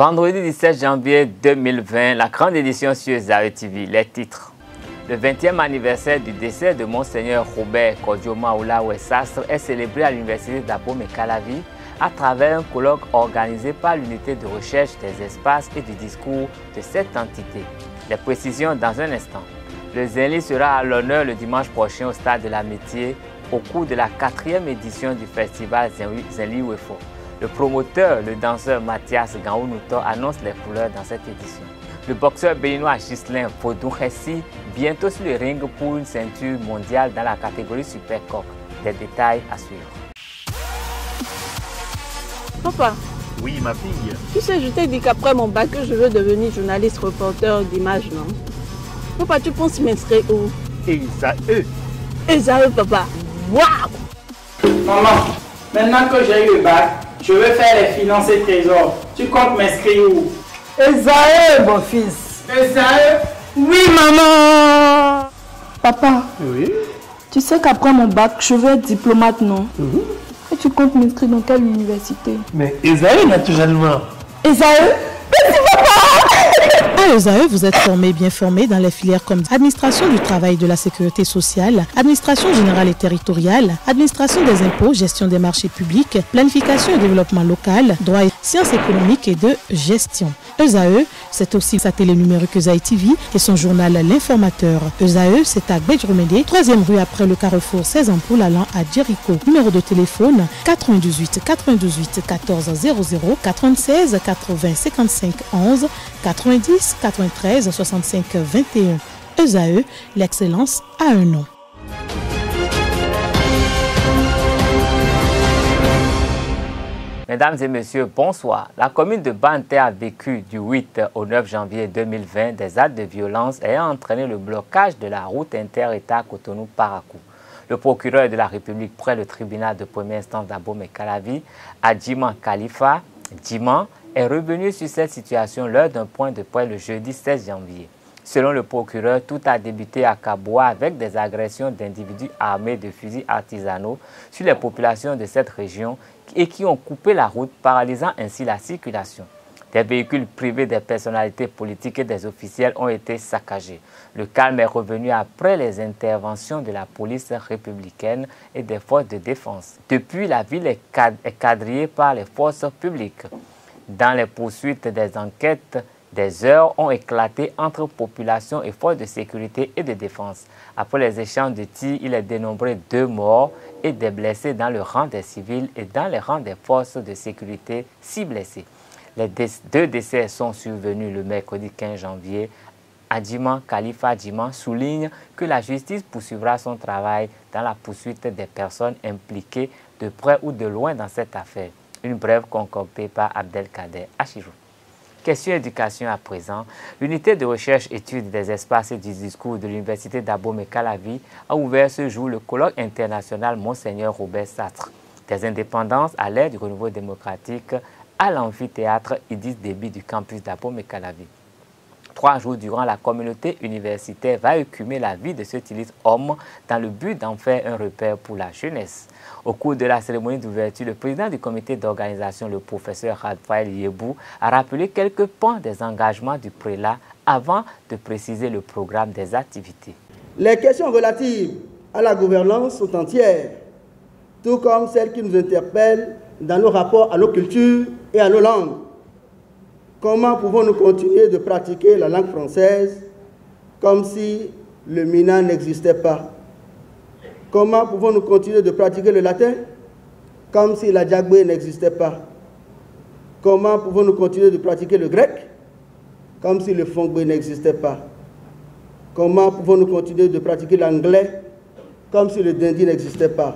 Vendredi 17 janvier 2020, la grande édition sur Ezae TV. Les titres. Le 20e anniversaire du décès de Monseigneur Robert Kodjo-Maoula Sastre est célébré à l'Université d'Abomey-Calavi à travers un colloque organisé par l'unité de recherche des espaces et du discours de cette entité. Les précisions dans un instant. Le Zenli sera à l'honneur le dimanche prochain au Stade de l'Amitié au cours de la 4e édition du festival Zenli Wefo. Le promoteur, le danseur Mathias Gaounuto annonce les couleurs dans cette édition. Le boxeur béninois Ghislain Fodouressi, bientôt sur le ring pour une ceinture mondiale dans la catégorie Super Coq. Des détails à suivre. Papa. Oui, ma fille. Tu sais, je t'ai dit qu'après mon bac, je veux devenir journaliste reporter d'images, non? Papa, tu penses m'inscrire où? Ezae. Ezae, papa. Waouh! Maman, maintenant que j'ai eu le bac, je veux faire les finances et trésors. Tu comptes m'inscrire où? Ezae, mon fils. Ezae? Oui, maman! Papa, Oui. tu sais qu'après mon bac, je veux être diplomate, non? Et tu comptes m'inscrire dans quelle université? Mais Ezae, naturellement. Ezae? À Ezae, vous êtes bien formé dans les filières comme administration du travail et de la sécurité sociale, administration générale et territoriale, administration des impôts, gestion des marchés publics, planification et développement local, droit et sciences économiques et de gestion. Ezae, c'est aussi sa télé numérique Ezae TV et son journal L'Informateur. Ezae, c'est à Bedjromede, 3e rue après le carrefour 16 ampoules allant à Jericho. Numéro de téléphone 98 98 14 00 96 80 55 11 90 93 65 21. Ezae, l'excellence a un nom. Mesdames et messieurs, bonsoir. La commune de Banté a vécu du 8 au 9 janvier 2020 des actes de violence ayant entraîné le blocage de la route inter-État Cotonou-Parakou. Le procureur de la République près le tribunal de première instance d'Abomey-Calavi, Adjiman Khalifa, Djiman, est revenu sur cette situation lors d'un point de presse le jeudi 16 janvier. Selon le procureur, tout a débuté à Kaboua avec des agressions d'individus armés de fusils artisanaux sur les populations de cette région et qui ont coupé la route, paralysant ainsi la circulation. Des véhicules privés des personnalités politiques et des officiels ont été saccagés. Le calme est revenu après les interventions de la police républicaine et des forces de défense. Depuis, la ville est quadrillée par les forces publiques. Dans les poursuites des enquêtes, des heures ont éclaté entre population et forces de sécurité et de défense. Après les échanges de tirs, il est dénombré 2 morts et des blessés dans le rang des civils et dans les rangs des forces de sécurité, 6 blessés. Les 2 décès sont survenus le mercredi 15 janvier. Adjiman Khalifa Djiman souligne que la justice poursuivra son travail dans la poursuite des personnes impliquées de près ou de loin dans cette affaire. Une brève concoctée par Abdelkader Achirou. Question éducation à présent. L'unité de recherche études des espaces et du discours de l'Université d'Abomey-Calavi a ouvert ce jour le colloque international Monseigneur Robert Sastre. Des indépendances à l'ère du renouveau démocratique à l'amphithéâtre Idriss Déby du campus d'Abomey-Calavi. 3 jours durant, la communauté universitaire va écumer la vie de cet illustre homme dans le but d'en faire un repère pour la jeunesse. Au cours de la cérémonie d'ouverture, le président du comité d'organisation, le professeur Raphaël Yebou, a rappelé quelques points des engagements du prélat avant de préciser le programme des activités. Les questions relatives à la gouvernance sont entières, tout comme celles qui nous interpellent dans nos rapports à nos cultures et à nos langues. Comment pouvons-nous continuer de pratiquer la langue française comme si le Mina n'existait pas? Comment pouvons-nous continuer de pratiquer le latin comme si la Djagbe n'existait pas? Comment pouvons-nous continuer de pratiquer le grec comme si le Fongbe n'existait pas? Comment pouvons-nous continuer de pratiquer l'anglais comme si le Dindi n'existait pas?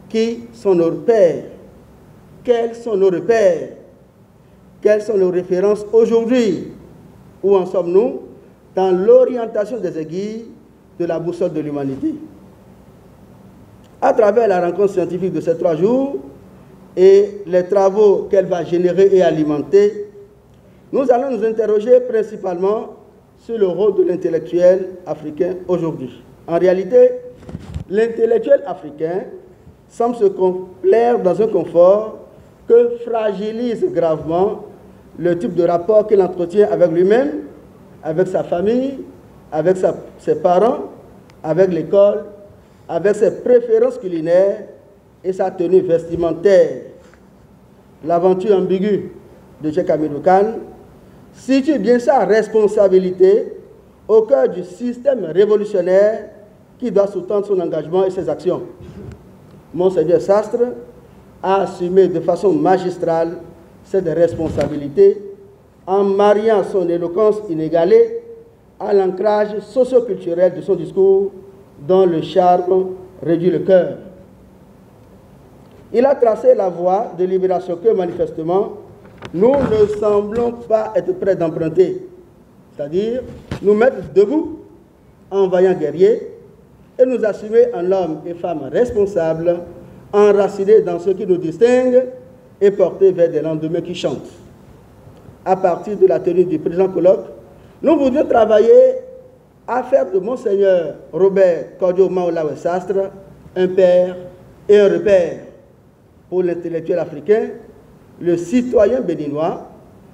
Qui sont nos repères? Quels sont nos repères? Quelles sont nos références aujourd'hui? Où en sommes-nous dans l'orientation des aiguilles de la boussole de l'humanité? À travers la rencontre scientifique de ces 3 jours et les travaux qu'elle va générer et alimenter, nous allons nous interroger principalement sur le rôle de l'intellectuel africain aujourd'hui. En réalité, l'intellectuel africain semble se complaire dans un confort que fragilise gravement le type de rapport qu'il entretient avec lui-même, avec sa famille, avec ses parents, avec l'école, avec ses préférences culinaires et sa tenue vestimentaire. L'aventure ambiguë de Cheikh Hamidou Kane situe bien sa responsabilité au cœur du système révolutionnaire qui doit sous-tendre son engagement et ses actions. Monseigneur Sastre a assumé de façon magistrale cette responsabilité en mariant son éloquence inégalée à l'ancrage socio-culturel de son discours dont le charme réduit le cœur. Il a tracé la voie de libération que manifestement nous ne semblons pas être prêts d'emprunter, c'est-à-dire nous mettre debout en vaillant guerrier et nous assumer en hommes et femmes responsables, enracinés dans ce qui nous distingue et portés vers des lendemains qui chantent. À partir de la tenue du présent colloque, nous voudrions travailler à faire de Monseigneur Robert Kodjo Maolawe Sastre un père et un repère pour l'intellectuel africain, le citoyen béninois,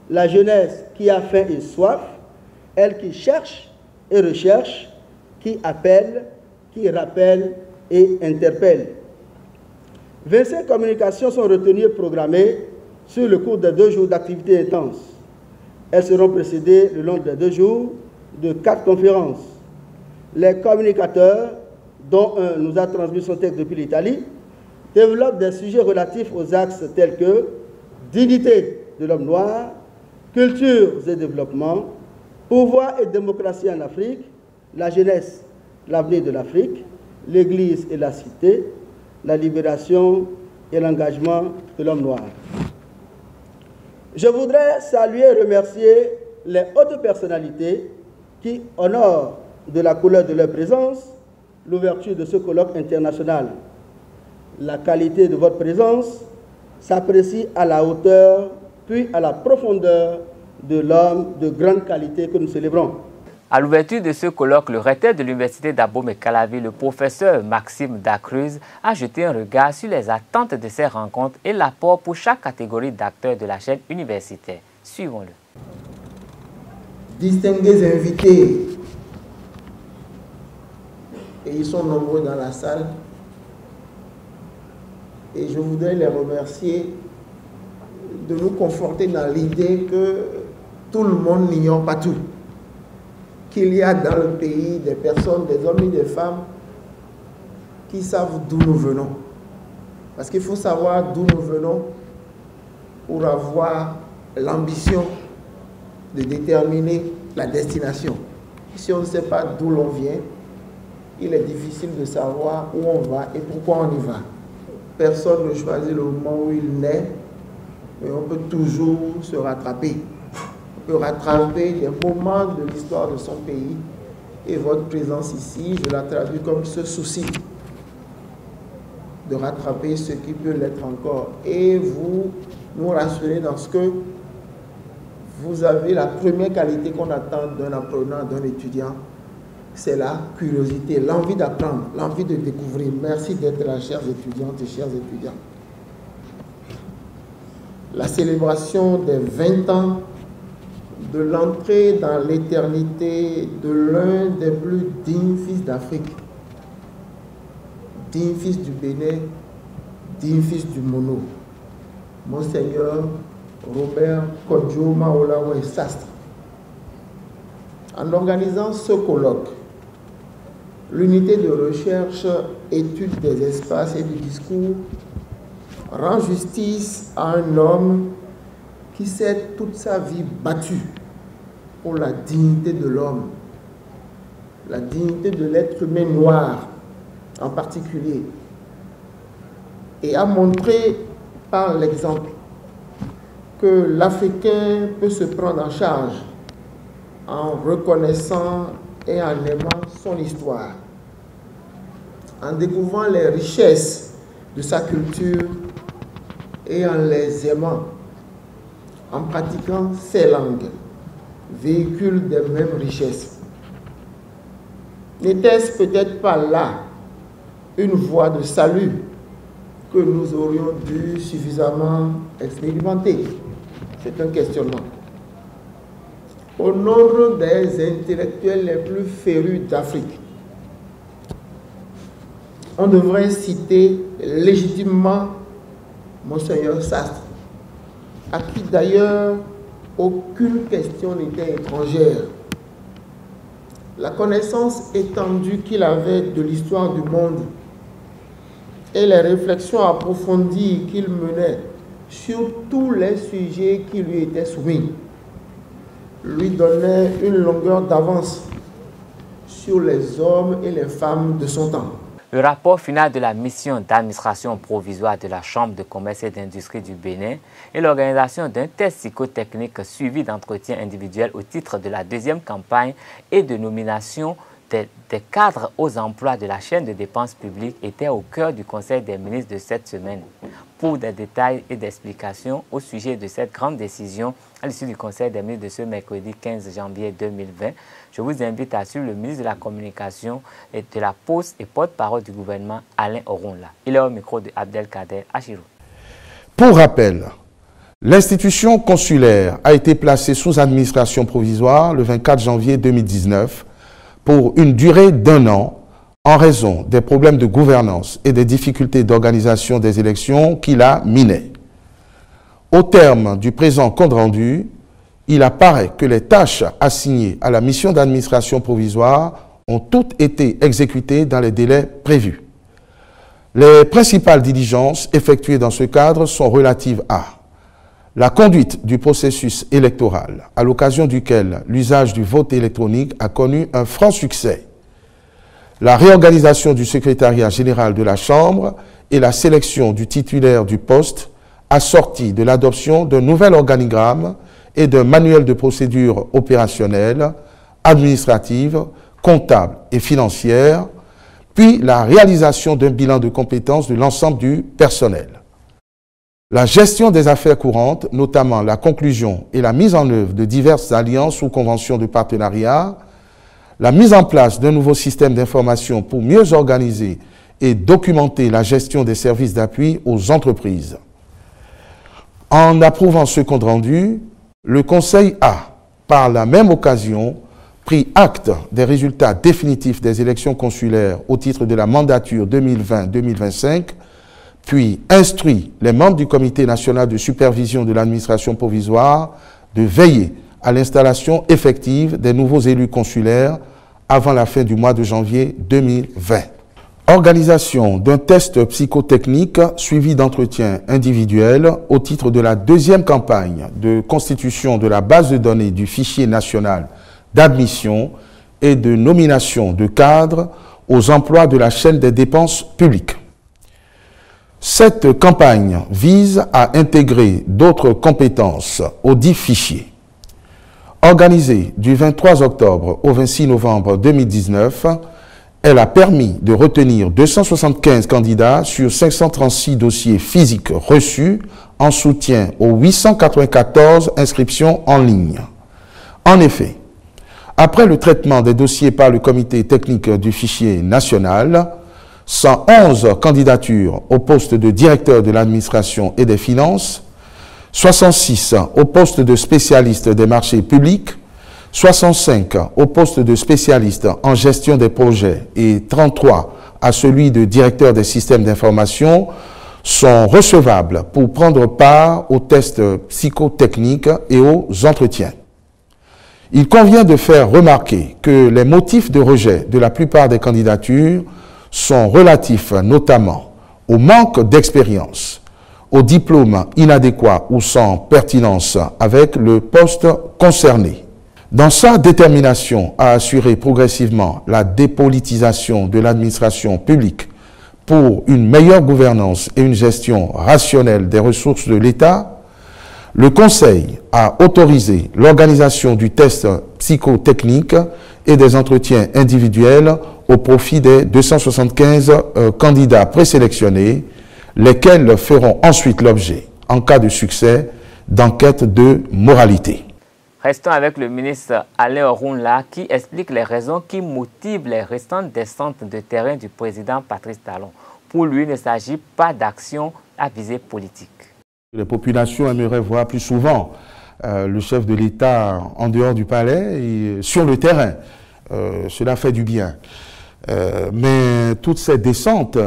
la jeunesse qui a faim et soif, elle qui cherche et recherche, qui appelle, qui rappelle et interpelle. 25 communications sont retenues et programmées sur le cours de 2 jours d'activités intenses. Elles seront précédées le long de 2 jours de 4 conférences. Les communicateurs, dont un nous a transmis son texte depuis l'Italie, développent des sujets relatifs aux axes tels que dignité de l'homme noir, culture et développement, pouvoir et démocratie en Afrique, la jeunesse, l'avenir de l'Afrique, l'Église et la cité, la libération et l'engagement de l'homme noir. Je voudrais saluer et remercier les hautes personnalités qui honorent de la couleur de leur présence l'ouverture de ce colloque international. La qualité de votre présence s'apprécie à la hauteur puis à la profondeur de l'homme de grande qualité que nous célébrons. À l'ouverture de ce colloque, le recteur de l'Université d'Abomey-Calavi, le professeur Maxime Dacruz, a jeté un regard sur les attentes de ces rencontres et l'apport pour chaque catégorie d'acteurs de la chaîne universitaire. Suivons-le. Distingués invités, et ils sont nombreux dans la salle, et je voudrais les remercier de nous conforter dans l'idée que tout le monde n'ignore pas tout. Qu'il y a dans le pays des personnes, des hommes et des femmes qui savent d'où nous venons. Parce qu'il faut savoir d'où nous venons pour avoir l'ambition de déterminer la destination. Si on ne sait pas d'où l'on vient, il est difficile de savoir où on va et pourquoi on y va. Personne ne choisit le moment où il naît, mais on peut toujours se rattraper. On peut rattraper des moments de l'histoire de son pays. Et votre présence ici, je la traduis comme ce souci de rattraper ce qui peut l'être encore. Et vous nous rassurez dans ce que vous avez la première qualité qu'on attend d'un apprenant, d'un étudiant, c'est la curiosité, l'envie d'apprendre, l'envie de découvrir. Merci d'être là, chers étudiantes et chers étudiants. La célébration des 20 ans de l'entrée dans l'éternité de l'un des plus dignes fils d'Afrique, digne fils du Bénin, digne fils du Mono, Monseigneur Robert Kodjo Maolawe Sastre. En organisant ce colloque, l'unité de recherche étude des espaces et du discours rend justice à un homme qui s'est toute sa vie battu pour la dignité de l'homme, la dignité de l'être humain noir en particulier, et a montré par l'exemple que l'Africain peut se prendre en charge en reconnaissant et en aimant son histoire, en découvrant les richesses de sa culture et en les aimant, en pratiquant ses langues, véhicule des mêmes richesses. N'était-ce peut-être pas là une voie de salut que nous aurions dû suffisamment expérimenter? C'est un questionnement. Au nombre des intellectuels les plus férus d'Afrique, on devrait citer légitimement Monseigneur Sastre, à qui d'ailleurs aucune question n'était étrangère. La connaissance étendue qu'il avait de l'histoire du monde et les réflexions approfondies qu'il menait sur tous les sujets qui lui étaient soumis lui donnaient une longueur d'avance sur les hommes et les femmes de son temps. Le rapport final de la mission d'administration provisoire de la Chambre de commerce et d'industrie du Bénin et l'organisation d'un test psychotechnique suivi d'entretiens individuels au titre de la deuxième campagne et de nomination des cadres aux emplois de la chaîne de dépenses publiques étaient au cœur du Conseil des ministres de cette semaine. Pour des détails et d'explications au sujet de cette grande décision à l'issue du Conseil des ministres de ce mercredi 15 janvier 2020, je vous invite à suivre le ministre de la Communication et de la Poste et porte-parole du gouvernement, Alain Orunla. Il est au micro de Abdelkader Achirou. Pour rappel, l'institution consulaire a été placée sous administration provisoire le 24 janvier 2019 pour une durée d'1 an en raison des problèmes de gouvernance et des difficultés d'organisation des élections qui la minaient. Au terme du présent compte rendu, il apparaît que les tâches assignées à la mission d'administration provisoire ont toutes été exécutées dans les délais prévus. Les principales diligences effectuées dans ce cadre sont relatives à la conduite du processus électoral, à l'occasion duquel l'usage du vote électronique a connu un franc succès, la réorganisation du secrétariat général de la Chambre et la sélection du titulaire du poste, assortie de l'adoption d'un nouvel organigramme et d'un manuel de procédure opérationnelle, administrative, comptable et financière, puis la réalisation d'un bilan de compétences de l'ensemble du personnel. La gestion des affaires courantes, notamment la conclusion et la mise en œuvre de diverses alliances ou conventions de partenariat, la mise en place d'un nouveau système d'information pour mieux organiser et documenter la gestion des services d'appui aux entreprises. En approuvant ce compte rendu, le Conseil a, par la même occasion, pris acte des résultats définitifs des élections consulaires au titre de la mandature 2020-2025, puis instruit les membres du Comité national de supervision de l'administration provisoire de veiller à l'installation effective des nouveaux élus consulaires avant la fin du mois de janvier 2020. Organisation d'un test psychotechnique suivi d'entretiens individuels au titre de la deuxième campagne de constitution de la base de données du fichier national d'admission et de nomination de cadres aux emplois de la chaîne des dépenses publiques. Cette campagne vise à intégrer d'autres compétences aux dits fichiers. Organisée du 23 octobre au 26 novembre 2019, elle a permis de retenir 275 candidats sur 536 dossiers physiques reçus en soutien aux 894 inscriptions en ligne. En effet, après le traitement des dossiers par le comité technique du fichier national, 111 candidatures au poste de directeur de l'administration et des finances, 66 au poste de spécialiste des marchés publics, 65 au poste de spécialiste en gestion des projets et 33 à celui de directeur des systèmes d'information sont recevables pour prendre part aux tests psychotechniques et aux entretiens. Il convient de faire remarquer que les motifs de rejet de la plupart des candidatures sont relatifs notamment au manque d'expérience, au diplôme inadéquat ou sans pertinence avec le poste concerné. Dans sa détermination à assurer progressivement la dépolitisation de l'administration publique pour une meilleure gouvernance et une gestion rationnelle des ressources de l'État, le Conseil a autorisé l'organisation du test psychotechnique et des entretiens individuels au profit des 275 candidats présélectionnés, lesquels feront ensuite l'objet, en cas de succès, d'enquêtes de moralité. Restons avec le ministre Alain Orunla qui explique les raisons qui motivent les restantes descentes de terrain du président Patrice Talon. Pour lui, il ne s'agit pas d'action à visée politique. Les populations aimeraient voir plus souvent le chef de l'État en dehors du palais et sur le terrain. Cela fait du bien. Mais toutes ces descentes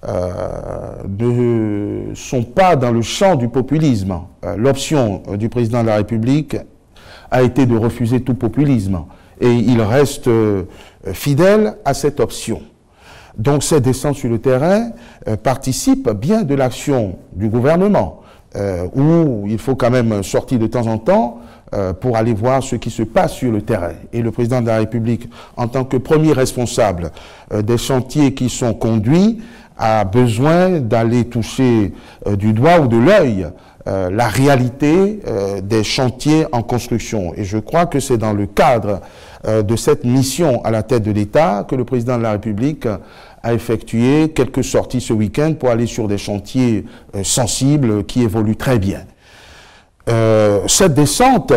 ne sont pas dans le champ du populisme. L'option du président de la République a été de refuser tout populisme et il reste fidèle à cette option. Donc ces descentes sur le terrain participent bien de l'action du gouvernement, où il faut quand même sortir de temps en temps pour aller voir ce qui se passe sur le terrain. Et le président de la République, en tant que premier responsable des chantiers qui sont conduits, a besoin d'aller toucher du doigt ou de l'œil la réalité des chantiers en construction. Et je crois que c'est dans le cadre de cette mission à la tête de l'État que le président de la République a effectué quelques sorties ce week-end pour aller sur des chantiers sensibles qui évoluent très bien. Cette descente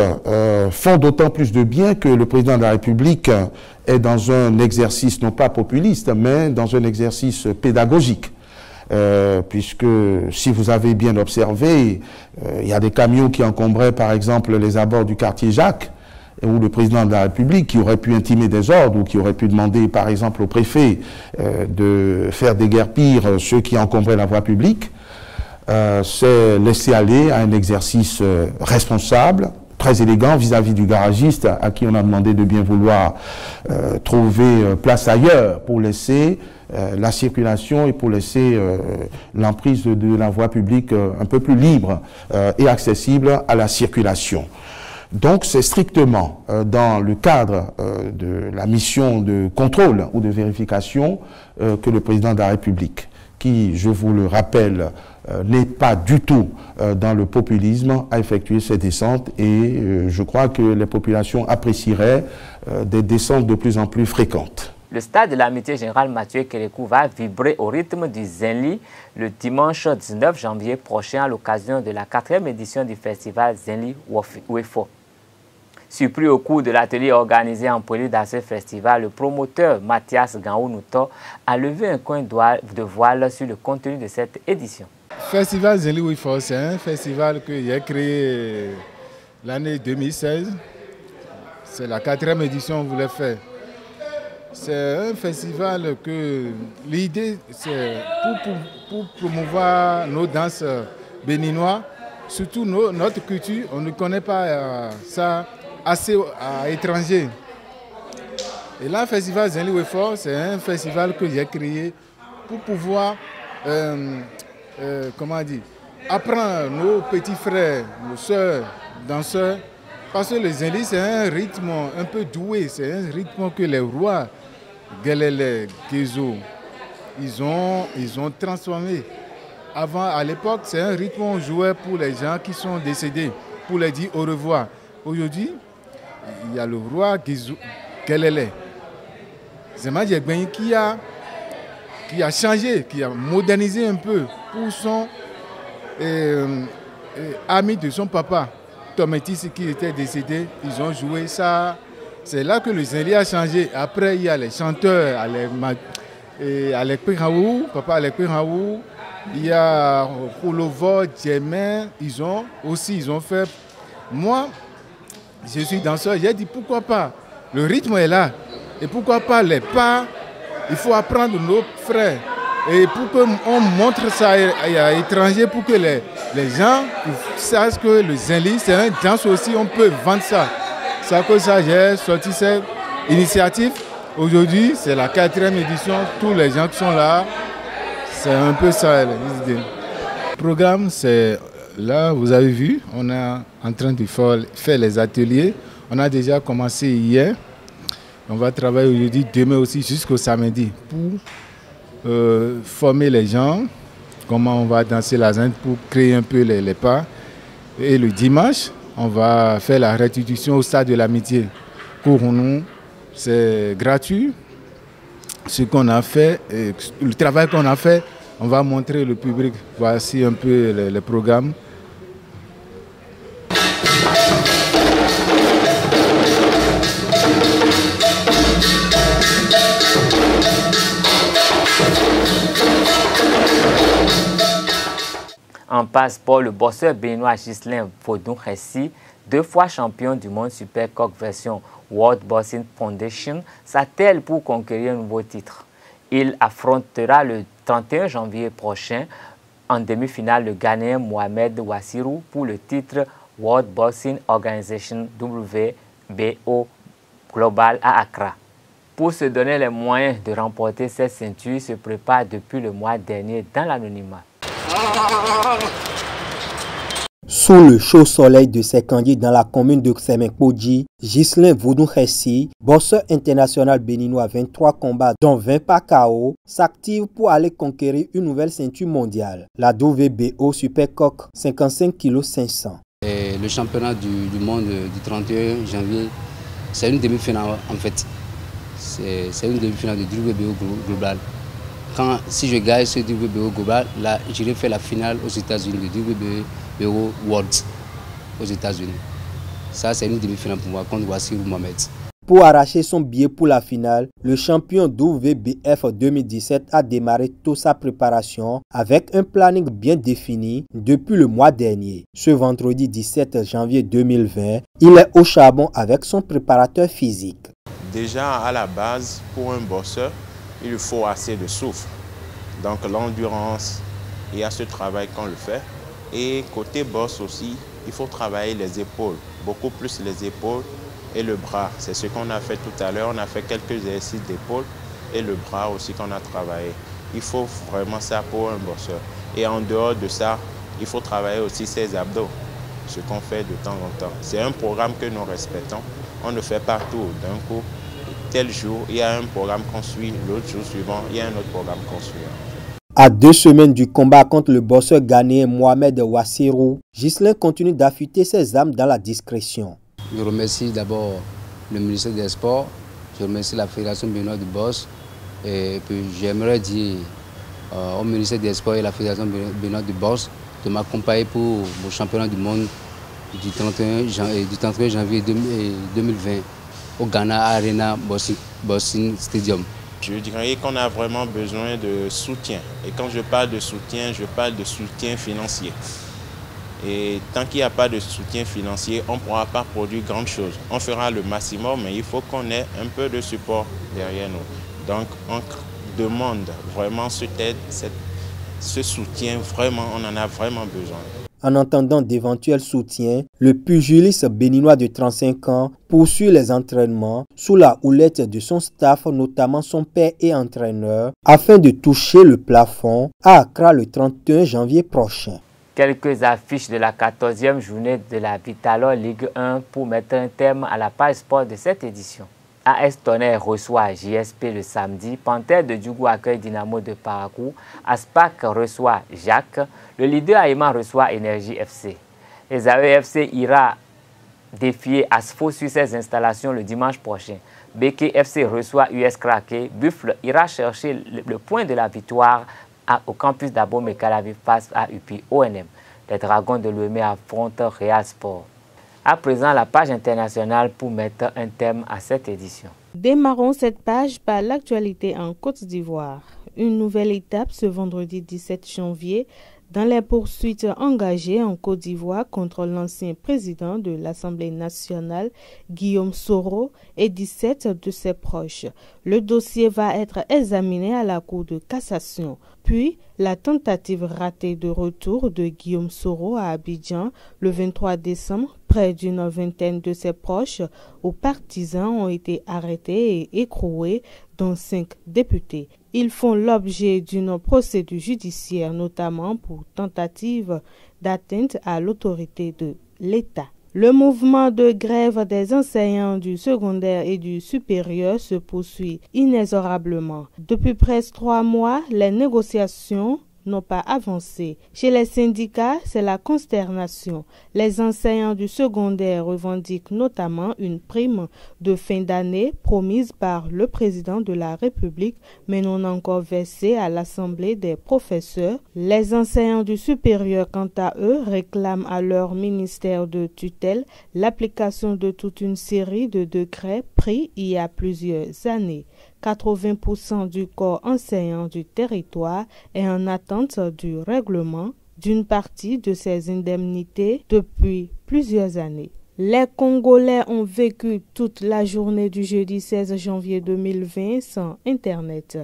font d'autant plus de bien que le président de la République est dans un exercice non pas populiste, mais dans un exercice pédagogique. Puisque si vous avez bien observé, il y a des camions qui encombraient par exemple les abords du quartier Jacques, où le président de la République, qui aurait pu intimer des ordres ou qui aurait pu demander par exemple au préfet de faire déguerpir ceux qui encombraient la voie publique, s'est laissé aller à un exercice responsable, très élégant vis-à-vis du garagiste à qui on a demandé de bien vouloir trouver place ailleurs pour laisser la circulation et pour laisser l'emprise de la voie publique un peu plus libre et accessible à la circulation. Donc c'est strictement dans le cadre de la mission de contrôle ou de vérification que le président de la République, qui, je vous le rappelle, n'est pas du tout dans le populisme, a effectué ces descentes et je crois que les populations apprécieraient des descentes de plus en plus fréquentes. Le stade de l'amitié générale Mathieu Kérékou va vibrer au rythme du Zenli le dimanche 19 janvier prochain à l'occasion de la 4e édition du festival Zenli Wefo. Surpris au cours de l'atelier organisé en prélude à ce festival, le promoteur Mathias Gaounuto a levé un coin de voile sur le contenu de cette édition. Le festival Zenli Wefo, c'est un festival que j'ai créé l'année 2016. C'est la 4e édition que vous voulez faire. C'est un festival que l'idée, c'est pour promouvoir nos danses béninois, surtout notre culture. On ne connaît pas ça assez à l'étranger. Et là, le festival Zenli Wefo, c'est un festival que j'ai créé pour pouvoir comment dire, apprendre nos petits frères, nos soeurs, danseurs. Parce que le Zenli, c'est un rythme un peu doué, c'est un rythme que les rois Gelele, Gezo, ils ont transformé. Avant, à l'époque, c'est un rythme qu'on jouait pour les gens qui sont décédés, pour les dire au revoir. Aujourd'hui, il y a le roi Gelele, Zema Djegben, qui a changé, qui a modernisé un peu pour son ami de son papa, Tometis, qui était décédé. Ils ont joué ça. C'est là que le Zenli a changé. Après, il y a les chanteurs, Alek Piraou, Papa Alek Piraou, il y a Kolovo, Djemen, ils ont fait. Moi, je suis danseur, j'ai dit pourquoi pas. Le rythme est là. Et pourquoi pas les pas. Il faut apprendre nos frères. Et pour qu'on montre ça à l'étranger, pour que les gens sachent que le Zenli, c'est un danse aussi, on peut vendre ça. C'est à cause de ça que j'ai sorti cette initiative. Aujourd'hui, c'est la 4e édition. Tous les gens qui sont là, c'est un peu ça l'idée. Le programme, c'est là, vous avez vu, on est en train de faire les ateliers. On a déjà commencé hier. On va travailler aujourd'hui, demain aussi, jusqu'au samedi, pour former les gens, comment on va danser la zinde pour créer un peu les pas. Et le dimanche, on va faire la restitution au stade de l'amitié. Pour nous, c'est gratuit. Ce qu'on a fait, le travail qu'on a fait, on va montrer au public. Voici un peu le programme. En passeport, le boxeur béninois Ghislain Vodou-Khessi, 2 fois champion du monde Super Coq version World Boxing Foundation, s'attelle pour conquérir un nouveau titre. Il affrontera le 31 janvier prochain en demi-finale le Ghanéen Mohamed Wassirou pour le titre World Boxing Organization WBO Global à Accra. Pour se donner les moyens de remporter cette ceinture, il se prépare depuis le mois dernier dans l'anonymat. Sous le chaud soleil de ses candides dans la commune de Semenkpodji, Ghislain Vodou-Khessi, boxeur international béninois 23 combats dont 20 par KO, s'active pour aller conquérir une nouvelle ceinture mondiale, la WBO Super Coq 55 kg 500. Le championnat du monde du 31 janvier, c'est une demi-finale en fait. C'est une demi-finale de WBO Global. Si je gagne ce WBO Global, là, j'irai faire la finale aux États-Unis, de WBO World aux États-Unis. Ça, c'est une demi-finale pour moi contre Wassirou Mohamed. Pour arracher son billet pour la finale, le champion WBF 2017 a démarré toute sa préparation avec un planning bien défini depuis le mois dernier. Ce vendredi 17 janvier 2020, il est au charbon avec son préparateur physique. Déjà, à la base, pour un boxeur, il faut assez de souffle. Donc l'endurance, il y a ce travail qu'on le fait. Et côté boss aussi, il faut travailler les épaules, beaucoup plus les épaules et le bras. C'est ce qu'on a fait tout à l'heure. On a fait quelques exercices d'épaule et le bras aussi qu'on a travaillé. Il faut vraiment ça pour un boxeur. Et en dehors de ça, il faut travailler aussi ses abdos, ce qu'on fait de temps en temps. C'est un programme que nous respectons. On ne fait pas tout d'un coup. Tel jour, il y a un programme qu'on suit, l'autre jour suivant, il y a un autre programme qu'on suit. À 2 semaines du combat contre le boxeur ghanéen Mohamed Wassirou, Ghislain continue d'affûter ses armes dans la discrétion. Je remercie d'abord le ministère des Sports, je remercie la Fédération béninoise de boxe et puis j'aimerais dire au ministère des Sports et la Fédération béninoise de boxe de m'accompagner pour le championnat du monde du 31 janvier 2020 au Ghana Arena Boxing Stadium. Je dirais qu'on a vraiment besoin de soutien. Et quand je parle de soutien financier. Et tant qu'il n'y a pas de soutien financier, on ne pourra pas produire grand chose. On fera le maximum, mais il faut qu'on ait un peu de support derrière nous. Donc on demande vraiment cette aide, ce soutien, vraiment, on en a vraiment besoin. En entendant d'éventuels soutiens, le pugiliste béninois de 35 ans poursuit les entraînements sous la houlette de son staff, notamment son père et entraîneur, afin de toucher le plafond à Accra le 31 janvier prochain. Quelques affiches de la 14e journée de la Vitalor Ligue 1 pour mettre un terme à la page sport de cette édition. AS Tonnerre reçoit JSP le samedi, Panthère de Djougou accueille Dynamo de Parakou, Aspac reçoit Jacques, le leader Aïman reçoit Énergie FC. Les AEFC ira défier Asfo sur ses installations le dimanche prochain. BK FC reçoit US Kraké, Buffle ira chercher le point de la victoire au campus d'Abomey-Calavi face à UPI ONM. Les Dragons de Lomé affrontent Real Sport. À présent, la page internationale pour mettre un terme à cette édition. Démarrons cette page par l'actualité en Côte d'Ivoire. Une nouvelle étape ce vendredi 17 janvier dans les poursuites engagées en Côte d'Ivoire contre l'ancien président de l'Assemblée nationale, Guillaume Soro, et 17 de ses proches. Le dossier va être examiné à la Cour de cassation. Puis, la tentative ratée de retour de Guillaume Soro à Abidjan le 23 décembre, près d'une vingtaine de ses proches ou partisans ont été arrêtés et écroués, dont 5 députés. Ils font l'objet d'une procédure judiciaire, notamment pour tentative d'atteinte à l'autorité de l'État. Le mouvement de grève des enseignants du secondaire et du supérieur se poursuit inexorablement. Depuis presque 3 mois, les négociations n'ont pas avancé. Chez les syndicats, c'est la consternation. Les enseignants du secondaire revendiquent notamment une prime de fin d'année promise par le président de la République, mais non encore versée à l'Assemblée des professeurs. Les enseignants du supérieur, quant à eux, réclament à leur ministère de tutelle l'application de toute une série de décrets pris il y a plusieurs années. 80% du corps enseignant du territoire est en attente du règlement d'une partie de ces indemnités depuis plusieurs années. Les Congolais ont vécu toute la journée du jeudi 16 janvier 2020 sans Internet.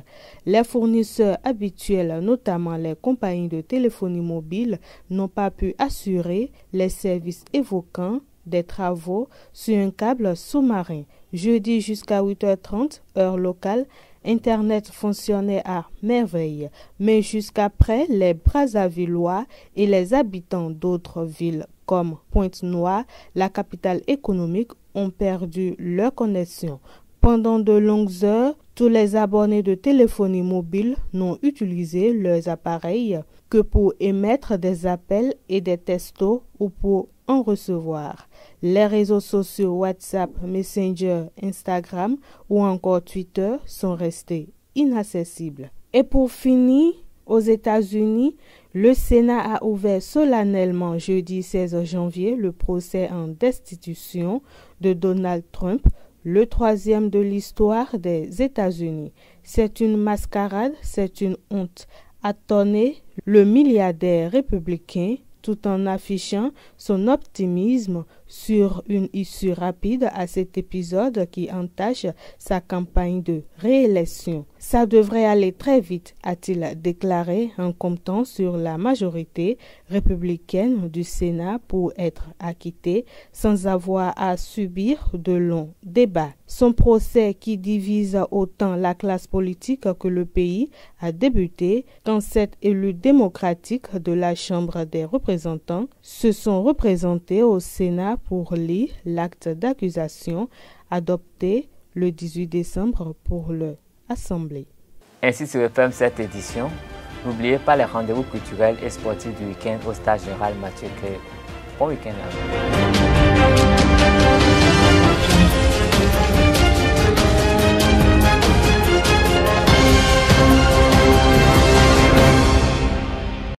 Les fournisseurs habituels, notamment les compagnies de téléphonie mobile, n'ont pas pu assurer les services évoquant des travaux sur un câble sous-marin. Jeudi jusqu'à 8h30, heure locale, Internet fonctionnait à merveille, mais jusqu'après, les Brazzavillois et les habitants d'autres villes comme Pointe-Noire, la capitale économique, ont perdu leur connexion. Pendant de longues heures, tous les abonnés de téléphonie mobile n'ont utilisé leurs appareils que pour émettre des appels et des textos ou pour en recevoir. Les réseaux sociaux WhatsApp, Messenger, Instagram ou encore Twitter sont restés inaccessibles. Et pour finir, aux États-Unis, le Sénat a ouvert solennellement jeudi 16 janvier le procès en destitution de Donald Trump, le troisième de l'histoire des États-Unis. C'est une mascarade, c'est une honte, a tonné le milliardaire républicain tout en affichant son optimisme sur une issue rapide à cet épisode qui entache sa campagne de réélection. Ça devrait aller très vite, a-t-il déclaré en comptant sur la majorité républicaine du Sénat pour être acquitté sans avoir à subir de longs débats. Son procès qui divise autant la classe politique que le pays a débuté quand 7 élus démocratiques de la Chambre des représentants se sont représentés au Sénat pour lire l'acte d'accusation adopté le 18 décembre pour l'Assemblée. Ainsi se referme cette édition. N'oubliez pas les rendez-vous culturels et sportifs du week-end au Stade Général Mathieu Clé. Bon week-end à vous.